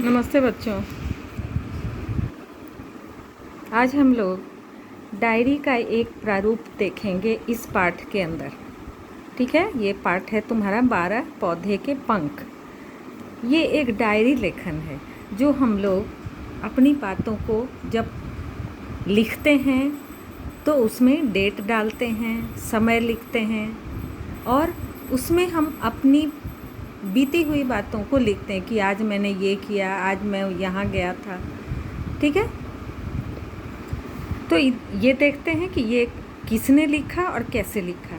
नमस्ते बच्चों। आज हम लोग डायरी का एक प्रारूप देखेंगे इस पाठ के अंदर। ठीक है, ये पाठ है तुम्हारा 12 पौधे के पंख। ये एक डायरी लेखन है जो हम लोग अपनी बातों को जब लिखते हैं तो उसमें डेट डालते हैं, समय लिखते हैं और उसमें हम अपनी बीती हुई बातों को लिखते हैं कि आज मैंने ये किया, आज मैं यहाँ गया था। ठीक है, तो ये देखते हैं कि ये किसने लिखा और कैसे लिखा।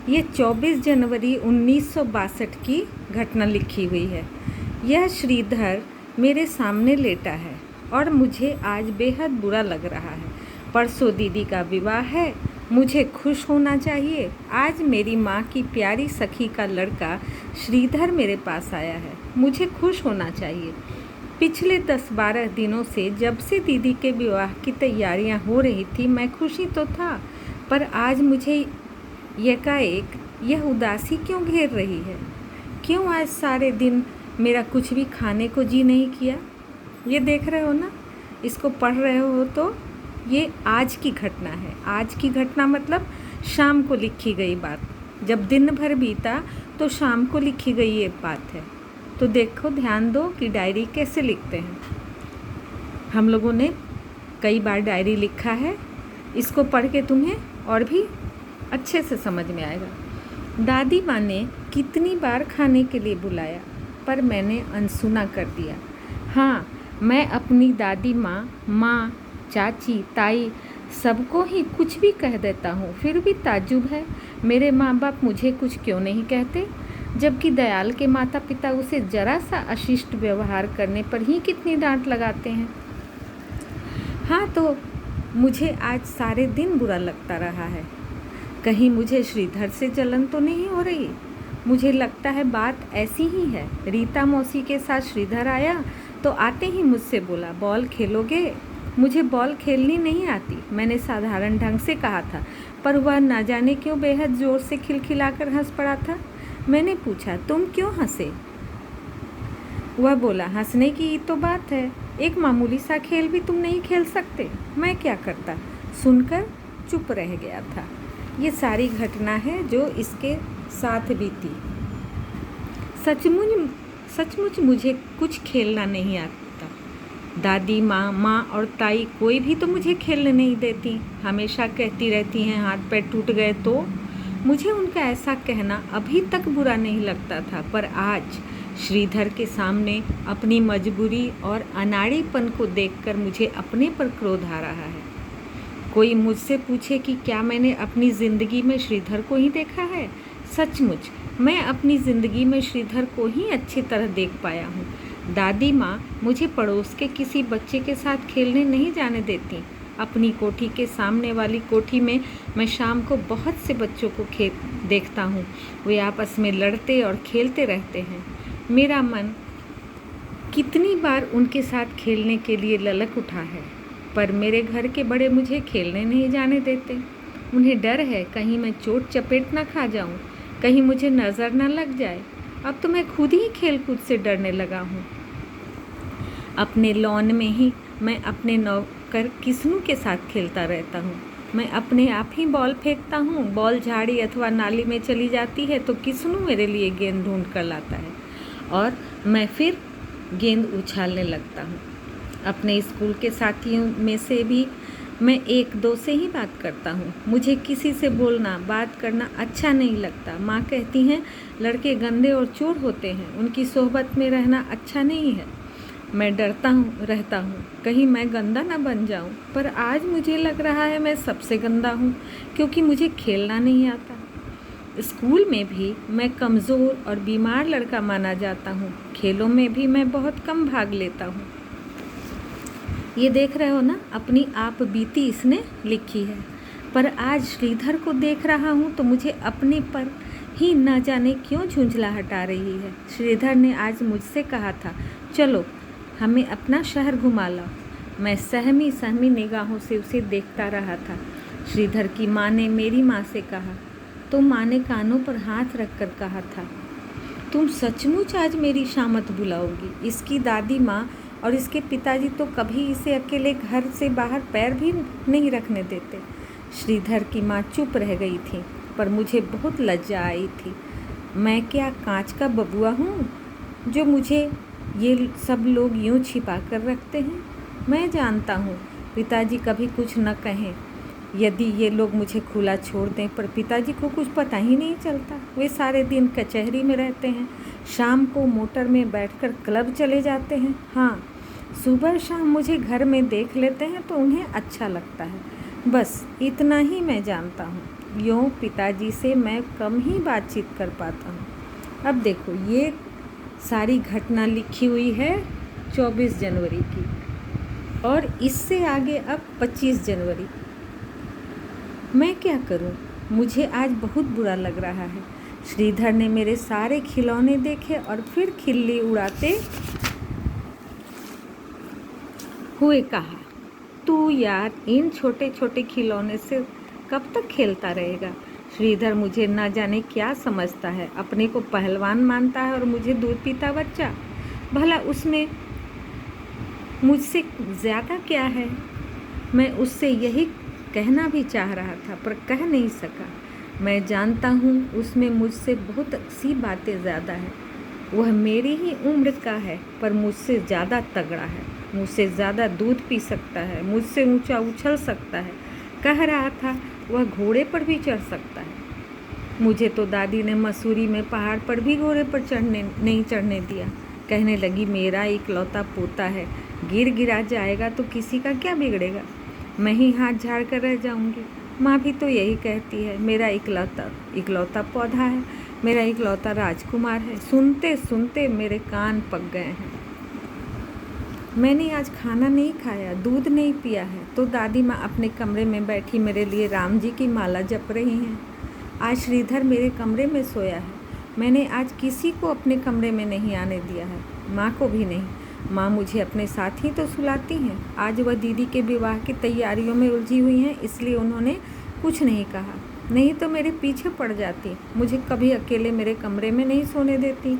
ये 24 जनवरी 1962 की घटना लिखी हुई है। यह श्रीधर मेरे सामने लेटा है और मुझे आज बेहद बुरा लग रहा है। परसों दीदी का विवाह है, मुझे खुश होना चाहिए। आज मेरी माँ की प्यारी सखी का लड़का श्रीधर मेरे पास आया है, मुझे खुश होना चाहिए। पिछले 10-12 दिनों से जब से दीदी के विवाह की तैयारियां हो रही थी, मैं खुशी तो था, पर आज मुझे एकाएक यह उदासी क्यों घेर रही है? क्यों आज सारे दिन मेरा कुछ भी खाने को जी नहीं किया? ये देख रहे हो ना, इसको पढ़ रहे हो तो ये आज की घटना है। आज की घटना मतलब शाम को लिखी गई बात। जब दिन भर बीता तो शाम को लिखी गई ये बात है। तो देखो, ध्यान दो कि डायरी कैसे लिखते हैं। हम लोगों ने कई बार डायरी लिखा है, इसको पढ़ के तुम्हें और भी अच्छे से समझ में आएगा। दादी माँ ने कितनी बार खाने के लिए बुलाया, पर मैंने अनसुना कर दिया। हाँ, मैं अपनी दादी माँ, चाची, ताई सबको ही कुछ भी कह देता हूँ, फिर भी ताज्जुब है मेरे माँ बाप मुझे कुछ क्यों नहीं कहते, जबकि दयाल के माता पिता उसे जरा सा अशिष्ट व्यवहार करने पर ही कितनी डांट लगाते हैं। हाँ, तो मुझे आज सारे दिन बुरा लगता रहा है। कहीं मुझे श्रीधर से जलन तो नहीं हो रही? मुझे लगता है बात ऐसी ही है। रीता मौसी के साथ श्रीधर आया तो आते ही मुझसे बोला, बॉल खेलोगे? मुझे बॉल खेलनी नहीं आती, मैंने साधारण ढंग से कहा था, पर वह ना जाने क्यों बेहद ज़ोर से खिलखिलाकर हंस पड़ा था। मैंने पूछा, तुम क्यों हंसे? वह बोला, हंसने की तो बात है, एक मामूली सा खेल भी तुम नहीं खेल सकते? मैं क्या करता? सुनकर चुप रह गया था। ये सारी घटना है जो इसके साथ बीती। सचमुच मुझे कुछ खेलना नहीं आता। दादी माँ और ताई कोई भी तो मुझे खेलने नहीं देती, हमेशा कहती रहती हैं हाथ पैर टूट गए तो। मुझे उनका ऐसा कहना अभी तक बुरा नहीं लगता था, पर आज श्रीधर के सामने अपनी मजबूरी और अनाड़ीपन को देखकर मुझे अपने पर क्रोध आ रहा है। कोई मुझसे पूछे कि क्या मैंने अपनी ज़िंदगी में श्रीधर को ही देखा है? सचमुच मैं अपनी ज़िंदगी में श्रीधर को ही अच्छी तरह देख पाया हूँ। दादी माँ मुझे पड़ोस के किसी बच्चे के साथ खेलने नहीं जाने देती। अपनी कोठी के सामने वाली कोठी में मैं शाम को बहुत से बच्चों को देखता हूँ। वे आपस में लड़ते और खेलते रहते हैं। मेरा मन कितनी बार उनके साथ खेलने के लिए ललक उठा है, पर मेरे घर के बड़े मुझे खेलने नहीं जाने देते। उन्हें डर है कहीं मैं चोट चपेट ना खा जाऊँ, कहीं मुझे नज़र ना लग जाए। अब तो मैं खुद ही खेल कूद से डरने लगा हूँ। अपने लॉन में ही मैं अपने नौकर किस्नू के साथ खेलता रहता हूँ। मैं अपने आप ही बॉल फेंकता हूँ, बॉल झाड़ी अथवा नाली में चली जाती है तो किस्नू मेरे लिए गेंद ढूंढ कर लाता है और मैं फिर गेंद उछालने लगता हूँ। अपने स्कूल के साथियों में से भी मैं 1-2 से ही बात करता हूँ। मुझे किसी से बोलना बात करना अच्छा नहीं लगता। माँ कहती हैं लड़के गंदे और चोर होते हैं, उनकी सोहबत में रहना अच्छा नहीं है। मैं डरता रहता हूँ कहीं मैं गंदा ना बन जाऊँ, पर आज मुझे लग रहा है मैं सबसे गंदा हूँ क्योंकि मुझे खेलना नहीं आता। स्कूल में भी मैं कमज़ोर और बीमार लड़का माना जाता हूँ। खेलों में भी मैं बहुत कम भाग लेता हूँ। ये देख रहे हो ना, अपनी आप बीती इसने लिखी है। पर आज श्रीधर को देख रहा हूँ तो मुझे अपने पर ही न जाने क्यों झुंझलाहट आ रही है। श्रीधर ने आज मुझसे कहा था, चलो हमें अपना शहर घुमा लाओ। मैं सहमी निगाहों से उसे देखता रहा था। श्रीधर की माँ ने मेरी माँ से कहा, तो माँ ने कानों पर हाथ रखकर कहा था, तुम सचमुच आज मेरी शामत बुलाओगी? इसकी दादी माँ और इसके पिताजी तो कभी इसे अकेले घर से बाहर पैर भी नहीं रखने देते। श्रीधर की माँ चुप रह गई थी, पर मुझे बहुत लज्जा आई थी। मैं क्या कांच का बबुआ हूँ जो मुझे ये सब लोग यूँ छिपा कर रखते हैं? मैं जानता हूँ पिताजी कभी कुछ न कहें यदि ये लोग मुझे खुला छोड़ दें, पर पिताजी को कुछ पता ही नहीं चलता। वे सारे दिन कचहरी में रहते हैं, शाम को मोटर में बैठकर क्लब चले जाते हैं। हाँ, सुबह शाम मुझे घर में देख लेते हैं तो उन्हें अच्छा लगता है। बस इतना ही मैं जानता हूँ। यूँ पिताजी से मैं कम ही बातचीत कर पाता हूँ। अब देखो, ये सारी घटना लिखी हुई है 24 जनवरी की, और इससे आगे अब 25 जनवरी। मैं क्या करूं? मुझे आज बहुत बुरा लग रहा है। श्रीधर ने मेरे सारे खिलौने देखे और फिर खिल्ली उड़ाते हुए कहा, तू यार इन छोटे छोटे खिलौने से कब तक खेलता रहेगा? श्रीधर मुझे न जाने क्या समझता है, अपने को पहलवान मानता है और मुझे दूध पीता बच्चा। भला उसमें मुझसे ज़्यादा क्या है? मैं उससे यही कहना भी चाह रहा था, पर कह नहीं सका। मैं जानता हूँ उसमें मुझसे बहुत सी बातें ज़्यादा है। वह मेरी ही उम्र का है, पर मुझसे ज़्यादा तगड़ा है, मुझसे ज़्यादा दूध पी सकता है, मुझसे ऊंचा उछल सकता है। कह रहा था वह घोड़े पर भी चढ़ सकता है। मुझे तो दादी ने मसूरी में पहाड़ पर भी घोड़े पर नहीं चढ़ने दिया। कहने लगी, मेरा इकलौता पोता है, गिर गिरा जाएगा तो किसी का क्या बिगड़ेगा? मैं ही हाथ झाड़ कर रह जाऊंगी। माँ भी तो यही कहती है, मेरा इकलौता पौधा है, मेरा इकलौता राजकुमार है। सुनते सुनते मेरे कान पक गए हैं। मैंने आज खाना नहीं खाया, दूध नहीं पिया है, तो दादी माँ अपने कमरे में बैठी मेरे लिए राम जी की माला जप रही हैं। आज श्रीधर मेरे कमरे में सोया है। मैंने आज किसी को अपने कमरे में नहीं आने दिया है, माँ को भी नहीं। माँ मुझे अपने साथ ही तो सुलाती हैं। आज वह दीदी के विवाह की तैयारियों में उलझी हुई हैं, इसलिए उन्होंने कुछ नहीं कहा, नहीं तो मेरे पीछे पड़ जाती। मुझे कभी अकेले मेरे कमरे में नहीं सोने देती।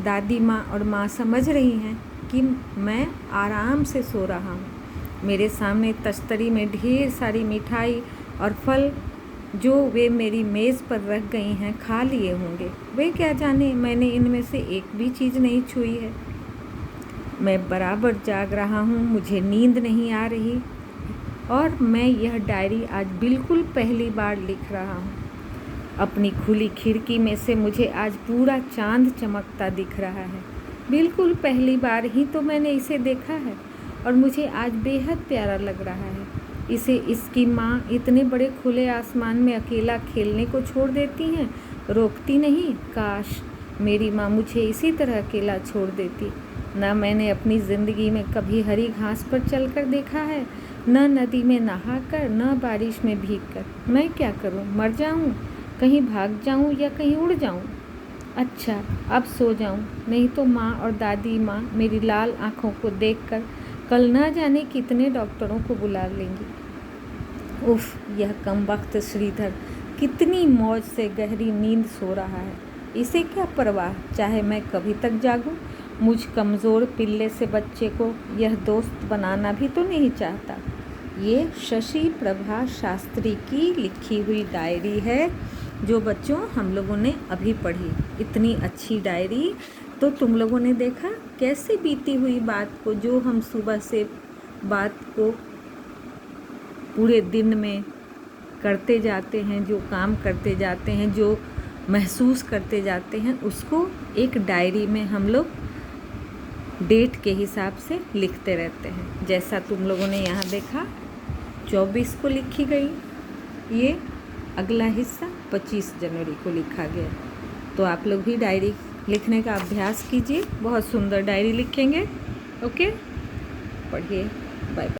दादी माँ और माँ समझ रही हैं कि मैं आराम से सो रहा हूँ। मेरे सामने तस्तरी में ढेर सारी मिठाई और फल जो वे मेरी मेज़ पर रख गई हैं खा लिए होंगे। वे क्या जाने, मैंने इनमें से एक भी चीज़ नहीं छुई है। मैं बराबर जाग रहा हूँ, मुझे नींद नहीं आ रही, और मैं यह डायरी आज बिल्कुल पहली बार लिख रहा हूँ। अपनी खुली खिड़की में से मुझे आज पूरा चांद चमकता दिख रहा है। बिल्कुल पहली बार ही तो मैंने इसे देखा है, और मुझे आज बेहद प्यारा लग रहा है। इसे इसकी माँ इतने बड़े खुले आसमान में अकेला खेलने को छोड़ देती हैं, रोकती नहीं। काश मेरी माँ मुझे इसी तरह अकेला छोड़ देती। न मैंने अपनी ज़िंदगी में कभी हरी घास पर चलकर देखा है, न नदी में नहाकर, न बारिश में भीगकर। मैं क्या करूं? मर जाऊं, कहीं भाग जाऊं या कहीं उड़ जाऊं? अच्छा, अब सो जाऊं, नहीं तो माँ और दादी माँ मेरी लाल आँखों को देखकर कल ना जाने कितने डॉक्टरों को बुला लेंगी। उफ, यह कमबख्त श्रीधर कितनी मौज से गहरी नींद सो रहा है। इसे क्या परवाह, चाहे मैं कभी तक जागूं। मुझ कमज़ोर पिल्ले से बच्चे को यह दोस्त बनाना भी तो नहीं चाहता। ये शशि प्रभा शास्त्री की लिखी हुई डायरी है, जो बच्चों हम लोगों ने अभी पढ़ी। इतनी अच्छी डायरी तो तुम लोगों ने देखा कैसे बीती हुई बात को, जो हम सुबह से बात को पूरे दिन में करते जाते हैं, जो काम करते जाते हैं, जो महसूस करते जाते हैं, उसको एक डायरी में हम लोग डेट के हिसाब से लिखते रहते हैं। जैसा तुम लोगों ने यहाँ देखा 24 को लिखी गई, ये अगला हिस्सा 25 जनवरी को लिखा गया। तो आप लोग भी डायरी लिखने का अभ्यास कीजिए, बहुत सुंदर डायरी लिखेंगे। ओके, पढ़िए, बाय बाय।